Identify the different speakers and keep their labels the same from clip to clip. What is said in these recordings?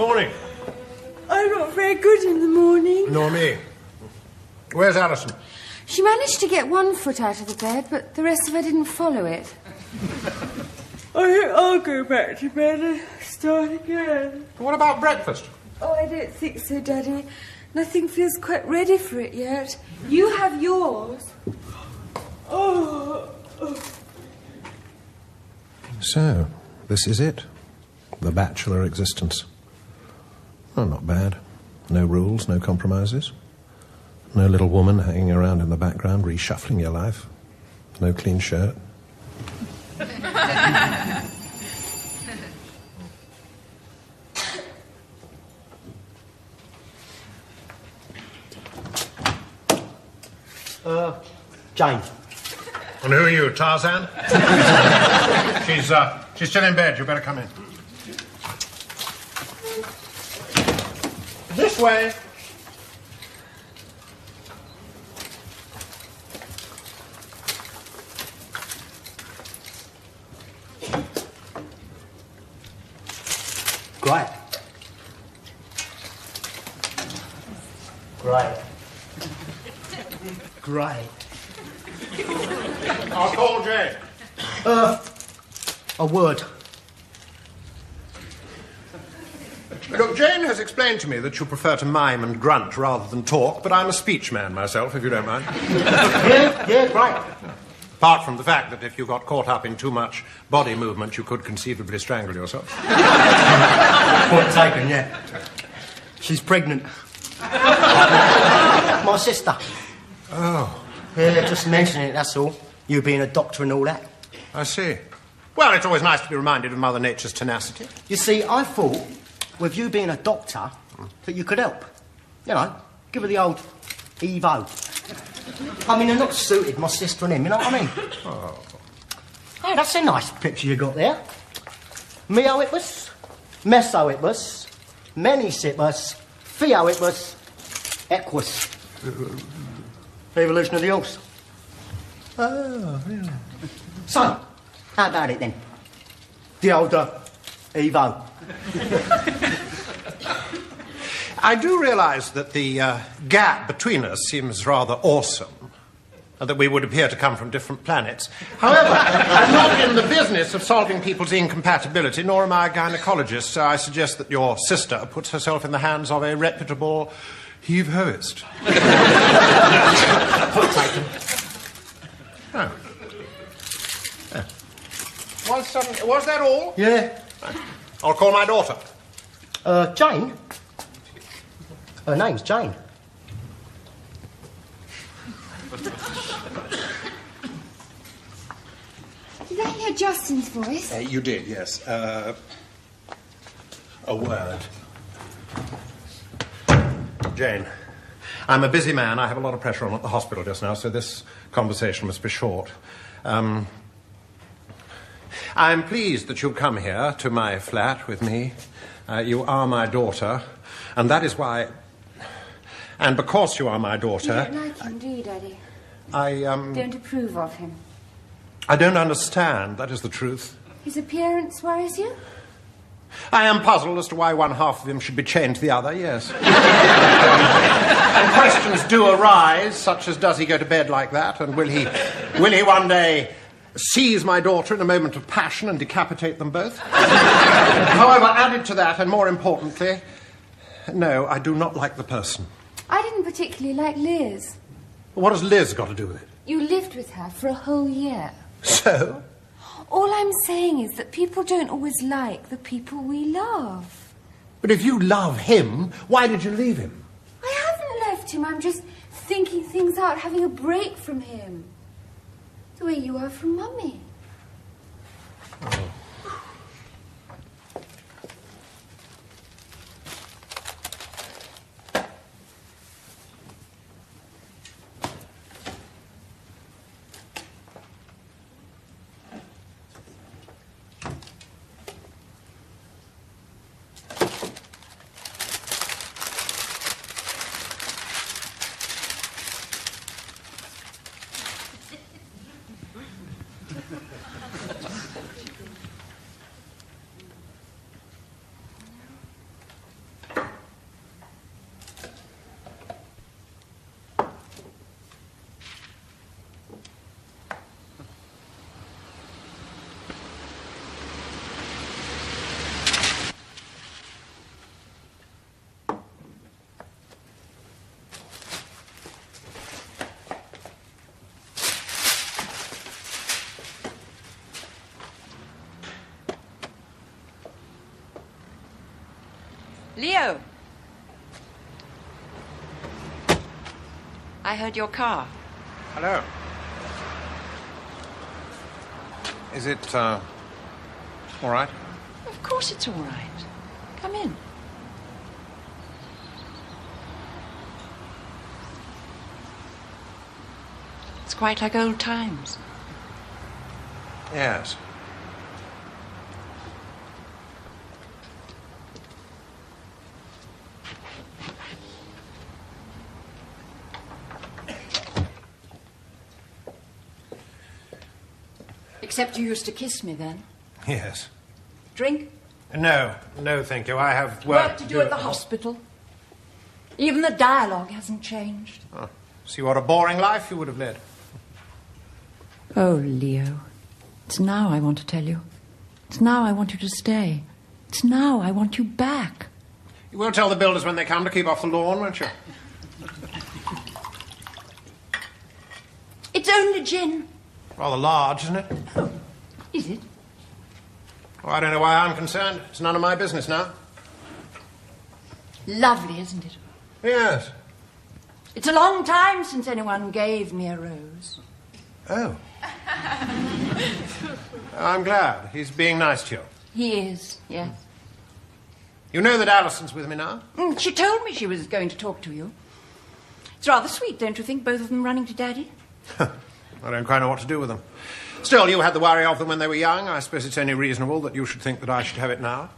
Speaker 1: Morning.
Speaker 2: I'm not very good in the morning.
Speaker 1: Nor me. Where's Alison?
Speaker 3: She managed to get one foot out of the bed, but the rest of her didn't follow it.
Speaker 2: I think I'll go back to bed and start again.
Speaker 1: What about breakfast?
Speaker 2: Oh, I don't think so, Daddy. Nothing feels quite ready for it yet. You have yours. Oh.
Speaker 1: So, this is it? The bachelor existence. Oh, not bad. No rules, no compromises. No little woman hanging around in the background reshuffling your life. No clean shirt.
Speaker 4: Jane.
Speaker 1: And who are you, Tarzan? She's still in bed. You better come in. This way.
Speaker 4: Great. Great. Great.
Speaker 1: I'll call Jane.
Speaker 4: A word.
Speaker 1: Look, Jane has explained to me that you prefer to mime and grunt rather than talk, but I'm a speech man myself, if you don't mind.
Speaker 4: Yeah, great.
Speaker 1: Apart from the fact that if you got caught up in too much body movement, you could conceivably strangle yourself.
Speaker 4: Point taken, yeah. She's pregnant. My sister.
Speaker 1: Oh.
Speaker 4: Yeah, just mentioning it, that's all. You being a doctor and all that.
Speaker 1: I see. Well, it's always nice to be reminded of Mother Nature's tenacity.
Speaker 4: You see, I thought, with you being a doctor, that you could help. You know, give her the old Evo. I mean, they're not suited, my sister and him, you know what I mean?
Speaker 1: Oh.
Speaker 4: Hey, that's a nice picture you got there. Meo-ipus, Meso-ipus, Menisipus, Theo-ipus, Equus. Evolution of the horse.
Speaker 1: Oh, really?
Speaker 4: So, how about it then? The older Evo.
Speaker 1: I do realise that the gap between us seems rather awesome, and that we would appear to come from different planets. However, I'm not in the business of solving people's incompatibility, nor am I a gynaecologist, so I suggest that your sister puts herself in the hands of a reputable heave-hoist. Oh. Yeah. Was that all?
Speaker 4: Yeah.
Speaker 1: I'll call my daughter.
Speaker 4: Jane? Her name's Jane.
Speaker 3: Did I hear Justin's voice?
Speaker 1: You did, yes. A word. Jane, I'm a busy man. I have a lot of pressure on at the hospital just now, so this conversation must be short. I'm pleased that you've come here to my flat with me. You are my daughter, and that is why... And because you are my daughter...
Speaker 3: You don't like him, do you, Daddy?
Speaker 1: I,
Speaker 3: Don't approve of him.
Speaker 1: I don't understand, that is the truth.
Speaker 3: His appearance worries you?
Speaker 1: I am puzzled as to why one half of him should be chained to the other, yes. And questions do arise, such as does he go to bed like that, and will he one day seize my daughter in a moment of passion and decapitate them both? However, added to that, and more importantly, no, I do not like the person.
Speaker 3: I didn't particularly like Liz.
Speaker 1: What has Liz got to do with it?
Speaker 3: You lived with her for a whole year.
Speaker 1: So?
Speaker 3: All I'm saying is that people don't always like the people we love.
Speaker 1: But if you love him, why did you leave him?
Speaker 3: I haven't left him. I'm just thinking things out, having a break from him. The way you are from Mummy.
Speaker 1: Oh.
Speaker 5: Leo. I heard your car.
Speaker 1: Hello. Is it, all right?
Speaker 5: Of course it's all right. Come in. It's quite like old times.
Speaker 1: Yes.
Speaker 5: Except you used to kiss me then.
Speaker 1: Yes.
Speaker 5: Drink?
Speaker 1: No, thank you. I have
Speaker 5: Work to do at the hospital. Even the dialogue hasn't changed.
Speaker 1: Oh, see what a boring life you would have led.
Speaker 5: Oh, Leo. It's now I want to tell you. It's now I want you to stay. It's now I want you back.
Speaker 1: You will tell the builders when they come to keep off the lawn, won't you?
Speaker 5: It's only gin.
Speaker 1: Rather large, isn't it?
Speaker 5: Oh, is it?
Speaker 1: Well, I don't know why I'm concerned. It's none of my business now.
Speaker 5: Lovely, isn't it?
Speaker 1: Yes.
Speaker 5: It's a long time since anyone gave me a rose.
Speaker 1: Oh. I'm glad. He's being nice to you.
Speaker 5: He is, yes.
Speaker 1: You know that Alison's with me now?
Speaker 5: She told me she was going to talk to you. It's rather sweet, don't you think, both of them running to Daddy?
Speaker 1: I don't quite know what to do with them. Still, you had the worry of them when they were young. I suppose it's only reasonable that you should think that I should have it now.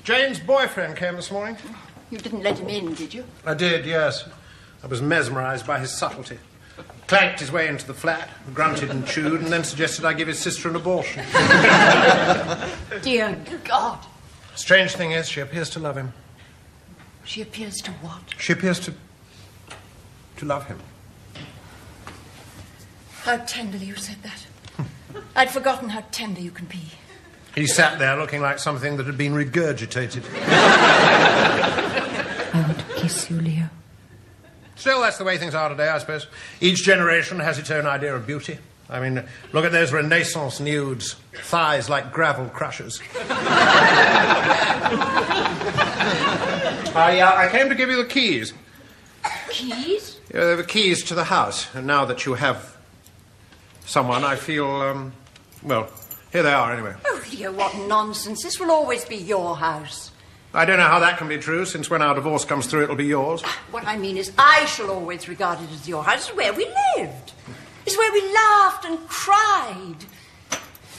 Speaker 1: Jane's boyfriend came this morning.
Speaker 5: You didn't let him in, did you?
Speaker 1: I did, yes. I was mesmerised by his subtlety. Clanked his way into the flat, grunted and chewed, and then suggested I give his sister an abortion.
Speaker 5: Dear God.
Speaker 1: Strange thing is, she appears to love him.
Speaker 5: She appears to what?
Speaker 1: She appears to love him.
Speaker 5: How tenderly you said that. I'd forgotten how tender you can be.
Speaker 1: He sat there looking like something that had been regurgitated.
Speaker 5: I want to kiss you, Leo.
Speaker 1: Still, that's the way things are today, I suppose. Each generation has its own idea of beauty. I mean, look at those Renaissance nudes. Thighs like gravel crushers. I came to give you the keys.
Speaker 5: Keys?
Speaker 1: Yeah, they're the keys to the house. And now that you have someone, I feel, well, here they are anyway.
Speaker 5: Oh, Leo, what nonsense. This will always be your house.
Speaker 1: I don't know how that can be true, since when our divorce comes through, it'll be yours.
Speaker 5: What I mean is I shall always regard it as your house. It's where we lived. It's where we laughed and cried.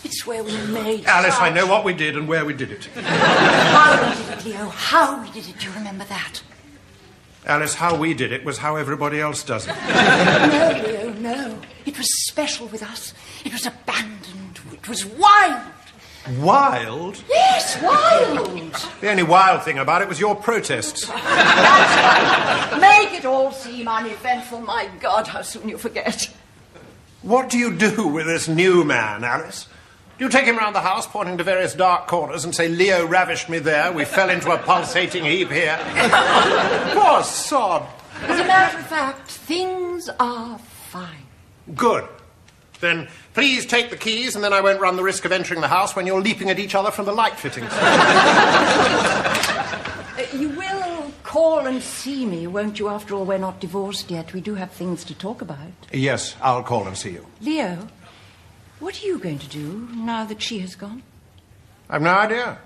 Speaker 5: It's where we made
Speaker 1: Alice, I know what we did and where we did it.
Speaker 5: How we did it, Leo. How we did it. Do you remember that?
Speaker 1: Alice, how we did it was how everybody else does it.
Speaker 5: No, Leo, no. It was special with us. It was abandoned. It was wild.
Speaker 1: Wild?
Speaker 5: Yes, wild.
Speaker 1: The only wild thing about it was your protests.
Speaker 5: That's right. Make it all seem uneventful. My God, how soon you forget.
Speaker 1: What do you do with this new man, Alice? Do you take him round the house, pointing to various dark corners, and say, Leo ravished me there, we fell into a pulsating heap here? Poor sod.
Speaker 5: As a matter of fact, things are fine.
Speaker 1: Good. Then please take the keys, and then I won't run the risk of entering the house when you're leaping at each other from the light fittings.
Speaker 5: You will call and see me, won't you? After all, we're not divorced yet. We do have things to talk about.
Speaker 1: Yes, I'll call and see you.
Speaker 5: Leo, what are you going to do now that she has gone?
Speaker 1: I've no idea.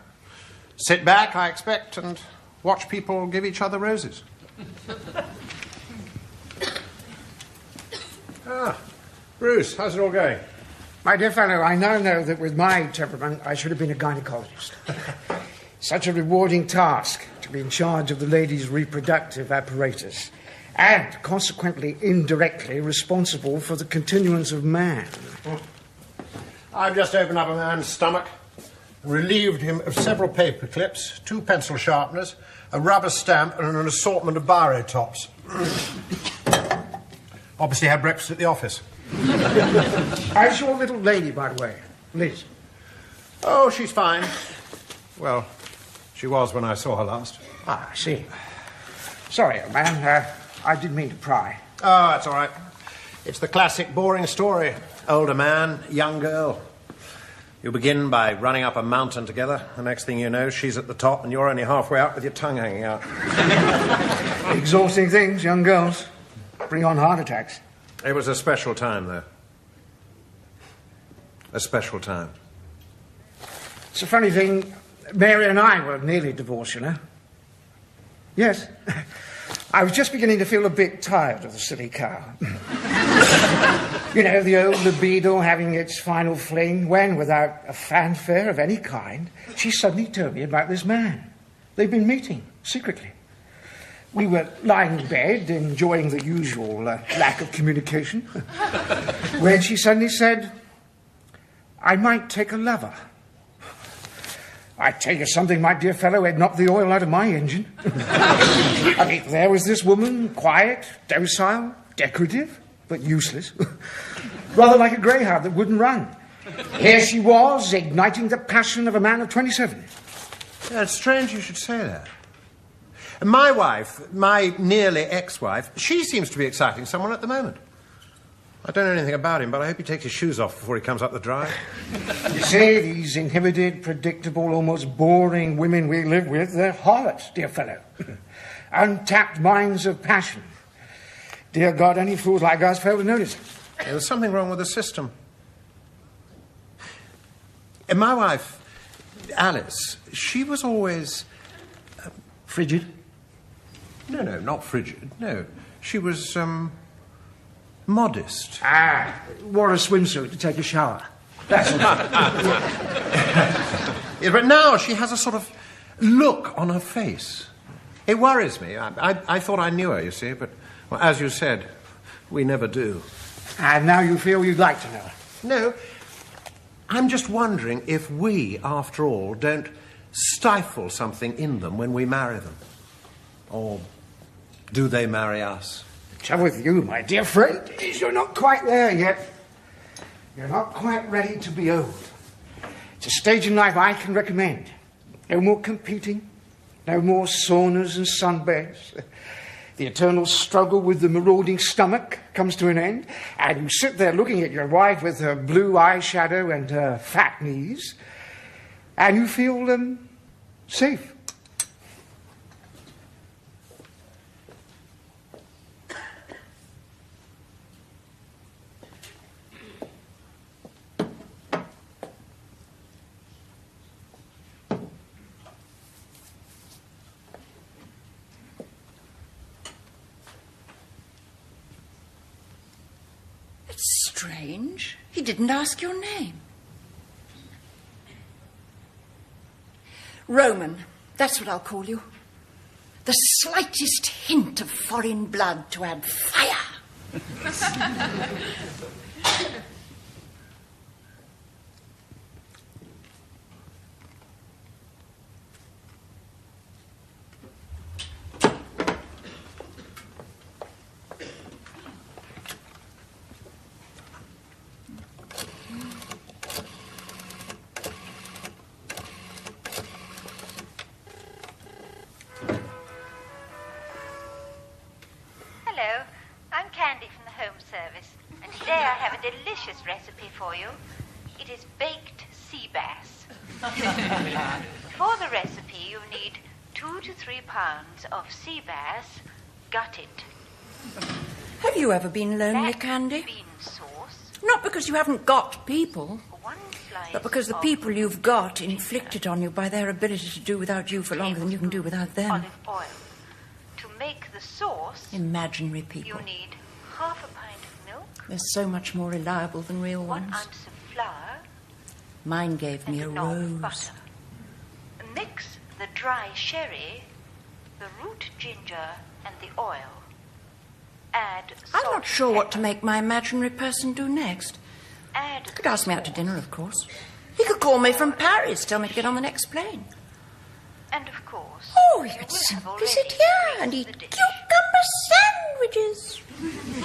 Speaker 1: Sit back, I expect, and watch people give each other roses. Bruce, how's it all going?
Speaker 6: My dear fellow, I now know that with my temperament, I should have been a gynecologist. Such a rewarding task to be in charge of the lady's reproductive apparatus, and consequently, indirectly, responsible for the continuance of man.
Speaker 1: I've just opened up a man's stomach, relieved him of several paper clips, 2 pencil sharpeners, a rubber stamp, and an assortment of biro tops. Obviously had breakfast at the office.
Speaker 6: How's your little lady, by the way, Liz?
Speaker 1: Oh, she's fine. Well, she was when I saw her last.
Speaker 6: Ah, I see. Sorry, old man. I didn't mean to pry.
Speaker 1: Oh, that's all right. It's the classic boring story. Older man, young girl. You begin by running up a mountain together. The next thing you know, she's at the top and you're only halfway up with your tongue hanging out.
Speaker 6: Exhausting things, young girls. Bring on heart attacks.
Speaker 1: It was a special time, though. A special time.
Speaker 6: It's a funny thing. Mary and I were nearly divorced, you know. Yes. I was just beginning to feel a bit tired of the silly cow. You know, the old libido having its final fling when, without a fanfare of any kind, she suddenly told me about this man. They'd been meeting, secretly. We were lying in bed, enjoying the usual lack of communication, when she suddenly said, "I might take a lover." I tell you something, my dear fellow, had knocked the oil out of my engine. I mean, there was this woman, quiet, docile, decorative, but useless. Rather like a greyhound that wouldn't run. Here she was, igniting the passion of a man of 27.
Speaker 1: Yeah, it's strange you should say that. My wife, my nearly ex-wife, she seems to be exciting someone at the moment. I don't know anything about him, but I hope he takes his shoes off before he comes up the drive.
Speaker 6: You see, these inhibited, predictable, almost boring women we live with, they're harlots, dear fellow. Untapped mines of passion. Dear God, any fools like us fail to notice it.
Speaker 1: Yeah, there's something wrong with the system. And my wife, Alice, she was always...
Speaker 6: Frigid?
Speaker 1: No, not frigid, no. She was, modest.
Speaker 6: Wore a swimsuit to take a shower. That's all.
Speaker 1: Yeah, but now she has a sort of look on her face. It worries me. I thought I knew her, you see, but well, as you said, we never do.
Speaker 6: And now you feel you'd like to know her?
Speaker 1: No, I'm just wondering if we, after all, don't stifle something in them when we marry them. Or do they marry us?
Speaker 6: The trouble with you, my dear friend, is you're not quite there yet. You're not quite ready to be old. It's a stage in life I can recommend. No more competing, no more saunas and sunbeds. The eternal struggle with the marauding stomach comes to an end, and you sit there looking at your wife with her blue eyeshadow and her fat knees, and you feel safe.
Speaker 5: Strange. He didn't ask your name. Roman, that's what I'll call you. The slightest hint of foreign blood to add fire.
Speaker 7: Delicious recipe for you. It is baked sea bass. For the recipe, you need 2 to 3 pounds of sea bass, gutted.
Speaker 5: Have you ever been lonely,
Speaker 7: Black
Speaker 5: Candy?
Speaker 7: bean sauce.
Speaker 5: Not because you haven't got people,
Speaker 7: 1 slice
Speaker 5: but because the
Speaker 7: of
Speaker 5: people you've got
Speaker 7: ginger,
Speaker 5: inflicted on you by their ability to do without you for longer than you can do without them.
Speaker 7: olive oil. To make the sauce,
Speaker 5: Imaginary people.
Speaker 7: you need half a pint of milk,
Speaker 5: They're so much more reliable than real
Speaker 7: 1
Speaker 5: ones.
Speaker 7: ounce of flour,
Speaker 5: Mine gave
Speaker 7: and
Speaker 5: me a
Speaker 7: a knob of
Speaker 5: rose.
Speaker 7: butter. Mix the dry sherry, the root ginger, and the oil. Add
Speaker 5: I'm
Speaker 7: salt
Speaker 5: not sure
Speaker 7: and
Speaker 5: what to
Speaker 7: pepper.
Speaker 5: make my imaginary person do next.
Speaker 7: Add
Speaker 5: He could ask me out to dinner, of course. He could call me from Paris, tell me to get on the next plane.
Speaker 7: And of course,
Speaker 5: Oh, he
Speaker 7: you
Speaker 5: could
Speaker 7: will have
Speaker 5: simply
Speaker 7: already
Speaker 5: sit here and
Speaker 7: greased
Speaker 5: eat
Speaker 7: the dish.
Speaker 5: cucumber sandwiches.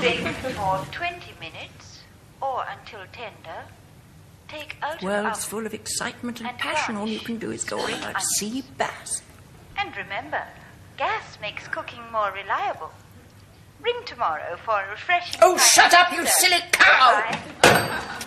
Speaker 7: Bake for 20 minutes or until tender. Take out of
Speaker 5: World's
Speaker 7: oven.
Speaker 5: full of excitement and
Speaker 7: And
Speaker 5: passion. All
Speaker 7: garnish.
Speaker 5: you can do is go on
Speaker 7: Spring
Speaker 5: about
Speaker 7: onions.
Speaker 5: sea bass.
Speaker 7: And remember, gas makes cooking more reliable. Ring tomorrow for a refreshing...
Speaker 5: Oh,
Speaker 7: pint
Speaker 5: shut
Speaker 7: of
Speaker 5: up, you
Speaker 7: dessert.
Speaker 5: silly cow!
Speaker 7: Bye.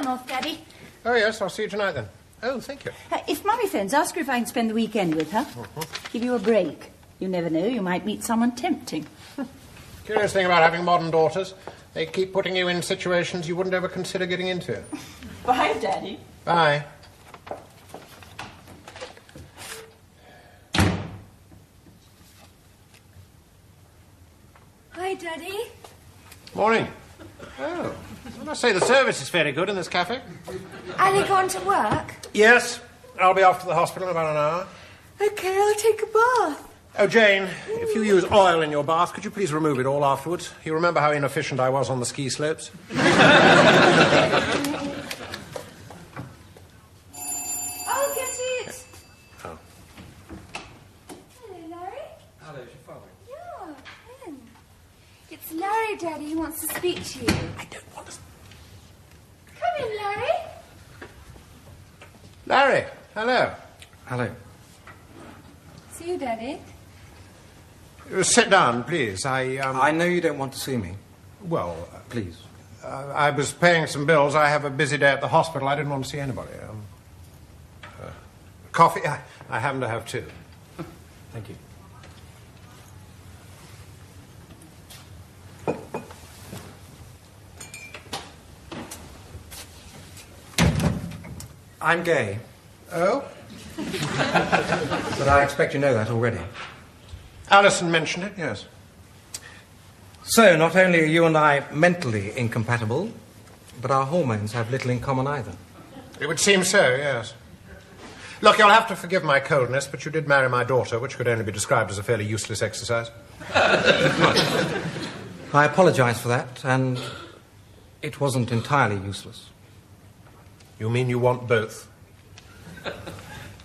Speaker 5: I'm off, Daddy.
Speaker 1: Oh, yes, I'll see you tonight then. Oh, thank you.
Speaker 8: If Mummy phones, ask her if I can spend the weekend with her. Give you a break. You never know, you might meet someone tempting.
Speaker 1: Curious thing about having modern daughters. They keep putting you in situations you wouldn't ever consider getting into.
Speaker 8: Bye, Daddy.
Speaker 1: Bye.
Speaker 2: Hi, Daddy.
Speaker 1: Morning. Oh, I must say the service is fairly good in this cafe.
Speaker 2: Ali gone to work?
Speaker 1: Yes, I'll be off to the hospital in about an hour.
Speaker 2: Okay, I'll take a bath.
Speaker 1: Oh, Jane, if you use oil in your bath, could you please remove it all afterwards? You remember how inefficient I was on the ski slopes?
Speaker 2: I'll get it.
Speaker 1: Oh.
Speaker 2: Hello, Larry.
Speaker 9: Hello, is your father?
Speaker 2: Yeah, Ken. It's Larry, Daddy. He wants to speak to you.
Speaker 1: I don't want to...
Speaker 2: Come in, Larry.
Speaker 1: Larry, hello.
Speaker 9: Hello.
Speaker 2: See you, Daddy.
Speaker 1: Sit down, please.
Speaker 9: I know you don't want to see me.
Speaker 1: Well,
Speaker 9: Please.
Speaker 1: I was paying some bills. I have a busy day at the hospital. I didn't want to see anybody. Coffee? I happen to have two.
Speaker 9: Thank you. I'm gay,
Speaker 1: Oh?
Speaker 9: but I expect you know that already.
Speaker 1: Alison mentioned it, yes.
Speaker 9: So, not only are you and I mentally incompatible, but our hormones have little in common either.
Speaker 1: It would seem so, yes. Look, you'll have to forgive my coldness, but you did marry my daughter, which could only be described as a fairly useless exercise.
Speaker 9: I apologise for that, and it wasn't entirely useless.
Speaker 1: You mean you want both?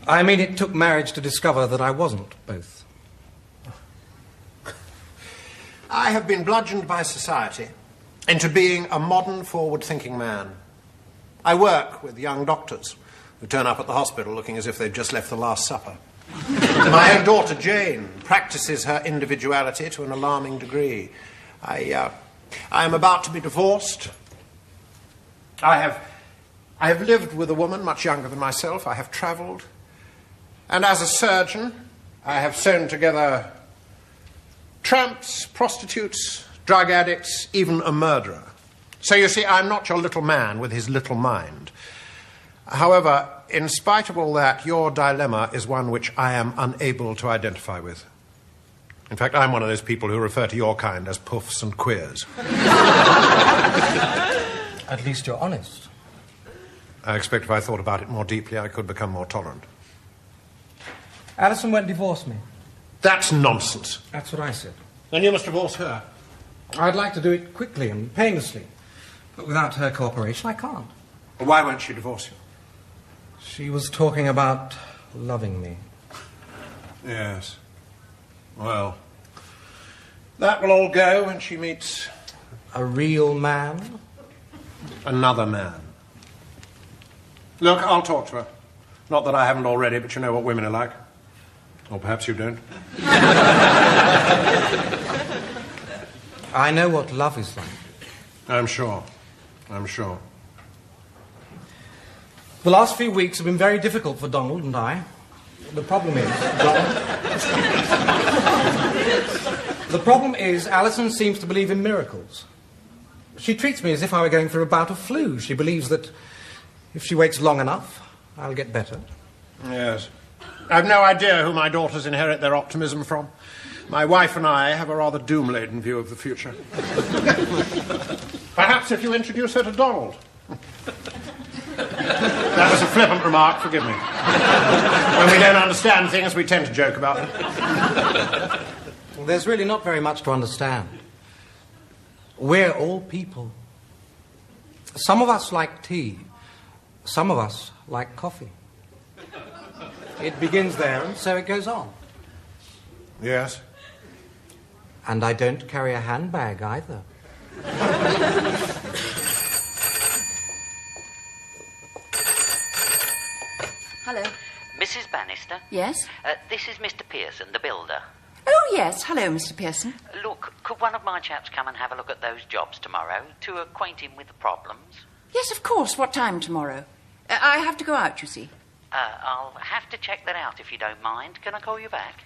Speaker 9: I mean, it took marriage to discover that I wasn't both.
Speaker 1: I have been bludgeoned by society into being a modern, forward-thinking man. I work with young doctors who turn up at the hospital looking as if they'd just left the Last Supper. My own daughter, Jane, practices her individuality to an alarming degree. I am about to be divorced. I have lived with a woman much younger than myself. I have travelled. And as a surgeon, I have sewn together tramps, prostitutes, drug addicts, even a murderer. So you see, I'm not your little man with his little mind. However, in spite of all that, your dilemma is one which I am unable to identify with. In fact, I'm one of those people who refer to your kind as puffs and queers.
Speaker 9: At least you're honest.
Speaker 1: I expect if I thought about it more deeply, I could become more tolerant.
Speaker 9: Alison won't divorce me.
Speaker 1: That's nonsense.
Speaker 9: That's what I said.
Speaker 1: Then you must divorce her.
Speaker 9: I'd like to do it quickly and painlessly, but without her cooperation, I can't.
Speaker 1: Well, why won't she divorce you?
Speaker 9: She was talking about loving me.
Speaker 1: Yes. Well, that will all go when she meets
Speaker 9: A real man?
Speaker 1: another man. Look, I'll talk to her. Not that I haven't already, but you know what women are like. Or perhaps you don't.
Speaker 9: I know what love is like.
Speaker 1: I'm sure. I'm sure.
Speaker 9: The last few weeks have been very difficult for Donald and I. The problem is, Alison seems to believe in miracles. She treats me as if I were going through a bout of flu. She believes that if she waits long enough, I'll get better.
Speaker 1: Yes. I've no idea who my daughters inherit their optimism from. My wife and I have a rather doom-laden view of the future. Perhaps if you introduce her to Donald. That was a flippant remark, forgive me. When we don't understand things, we tend to joke about them.
Speaker 9: Well, there's really not very much to understand. We're all people. Some of us like tea. Some of us like coffee. It begins there, and so it goes on.
Speaker 1: Yes.
Speaker 9: And I don't carry a handbag either.
Speaker 5: Hello.
Speaker 10: Mrs. Bannister?
Speaker 5: Yes?
Speaker 10: This is Mr. Pearson, the builder.
Speaker 5: Oh, yes. Hello, Mr. Pearson.
Speaker 10: Look, could one of my chaps come and have a look at those jobs tomorrow to acquaint him with the problems?
Speaker 5: Yes, of course. What time tomorrow? I have to go out, you see.
Speaker 10: I'll have to check that out if you don't mind. Can I call you back?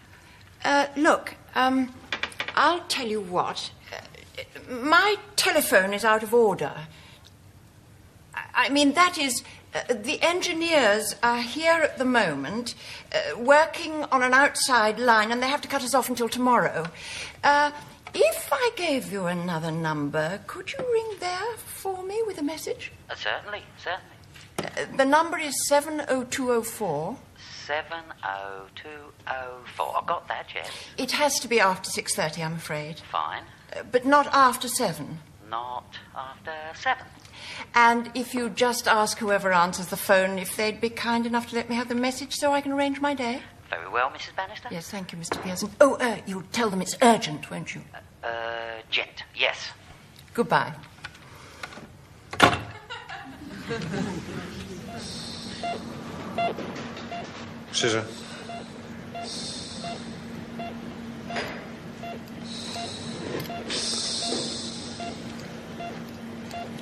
Speaker 5: Look, I'll tell you what. My telephone is out of order. I mean, that is, the engineers are here at the moment, working on an outside line, and they have to cut us off until tomorrow. If I gave you another number, could you ring there for me with a message?
Speaker 10: Certainly.
Speaker 5: The number is 70204.
Speaker 10: 70204. I've got that, yes.
Speaker 5: It has to be after 6:30, I'm afraid.
Speaker 10: Fine.
Speaker 5: But not after 7.
Speaker 10: Not after 7.
Speaker 5: And if you just ask whoever answers the phone if they'd be kind enough to let me have the message so I can arrange my day.
Speaker 10: Very well, Mrs. Bannister.
Speaker 5: Yes, thank you, Mr. Pearson. Oh, you'll tell them it's urgent, won't you?
Speaker 10: Urgent, yes.
Speaker 5: Goodbye.
Speaker 1: Scissor.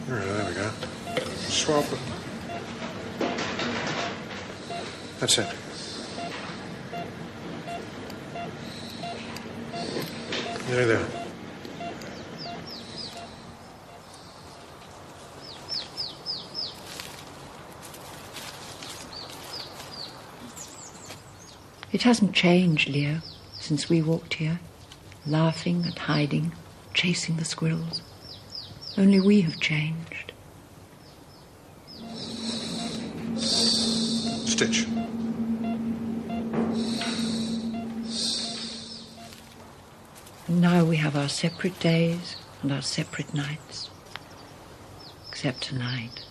Speaker 1: There we go. Swap it. That's it. There.
Speaker 5: It hasn't changed, Leo, since we walked here. Laughing and hiding, chasing the squirrels. Only we have changed.
Speaker 1: Stitch.
Speaker 5: And now we have our separate days and our separate nights. Except tonight.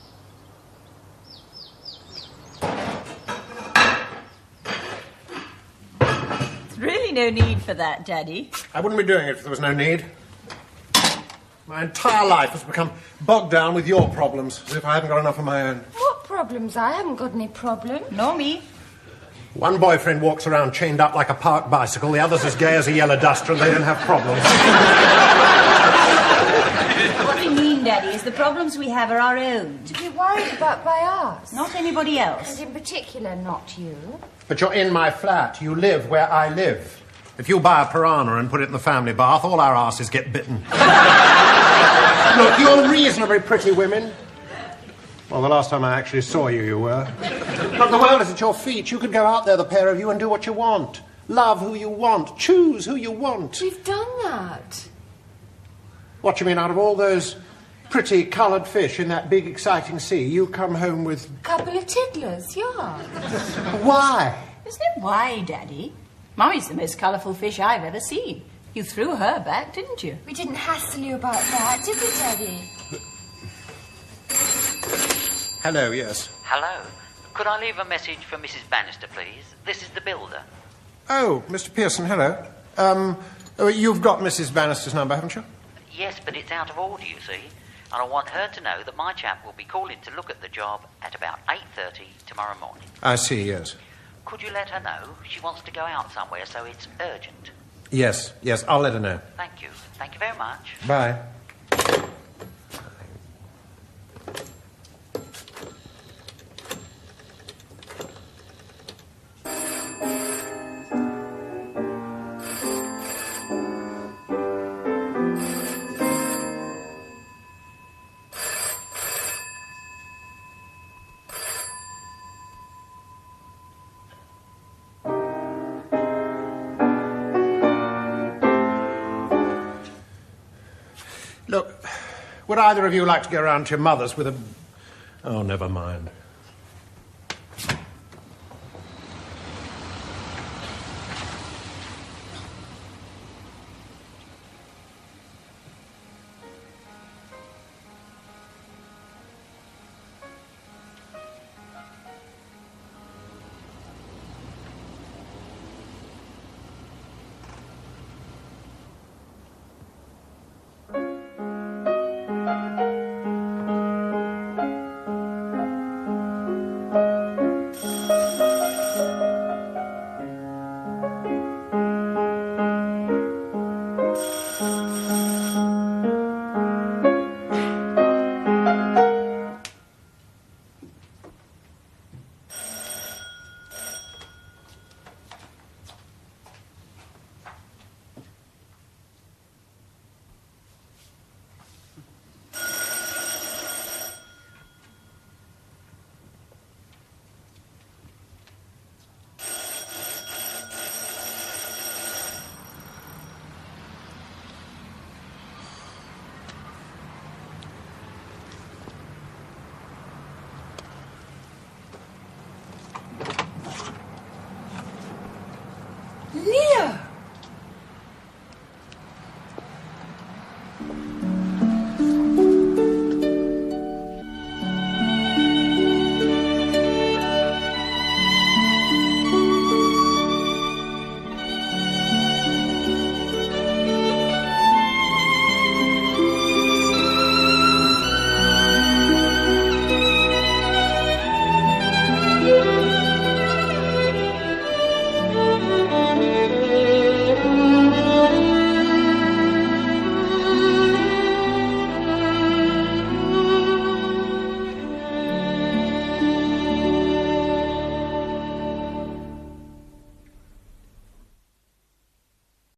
Speaker 8: There's really no need for that, Daddy.
Speaker 1: I wouldn't be doing it if there was no need. My entire life has become bogged down with your problems, as if I haven't got enough of my own.
Speaker 2: What problems? I haven't got any problems.
Speaker 8: Nor me.
Speaker 1: One boyfriend walks around chained up like a park bicycle, the other's as gay as a yellow duster, and they don't have problems.
Speaker 8: What we mean, Daddy, is the problems we have are our own.
Speaker 2: To be worried about by us.
Speaker 8: Not anybody else.
Speaker 2: And in particular, not you.
Speaker 1: But you're in my flat. You live where I live. If you buy a piranha and put it in the family bath, all our asses get bitten. Look, you're reasonably pretty women. Well, the last time I actually saw you, you were. Look, the world is at your feet. You could go out there, the pair of you, and do what you want. Love who you want. Choose who you want.
Speaker 2: We've done that.
Speaker 1: What do you mean, out of all those pretty coloured fish in that big, exciting sea, you come home with...
Speaker 2: Couple of tiddlers, yeah.
Speaker 1: Why?
Speaker 8: There's no why, Daddy. Mummy's the most colourful fish I've ever seen. You threw her back, didn't you?
Speaker 2: We didn't hassle you about that, did we, Daddy?
Speaker 1: Hello, yes.
Speaker 10: Hello. Could I leave a message for Mrs. Bannister, please? This is the builder.
Speaker 1: Oh, Mr. Pearson, hello. You've got Mrs. Bannister's number, haven't you?
Speaker 10: Yes, but it's out of order, you see. And I want her to know that my chap will be calling to look at the job at about 8:30 tomorrow morning.
Speaker 1: I see, yes.
Speaker 10: Could you let her know? She wants to go out somewhere, so it's urgent.
Speaker 1: Yes, I'll let her know.
Speaker 10: Thank you. Thank you very much.
Speaker 1: Bye. Look, would either of you like to go round to your mother's with a... Oh, never mind.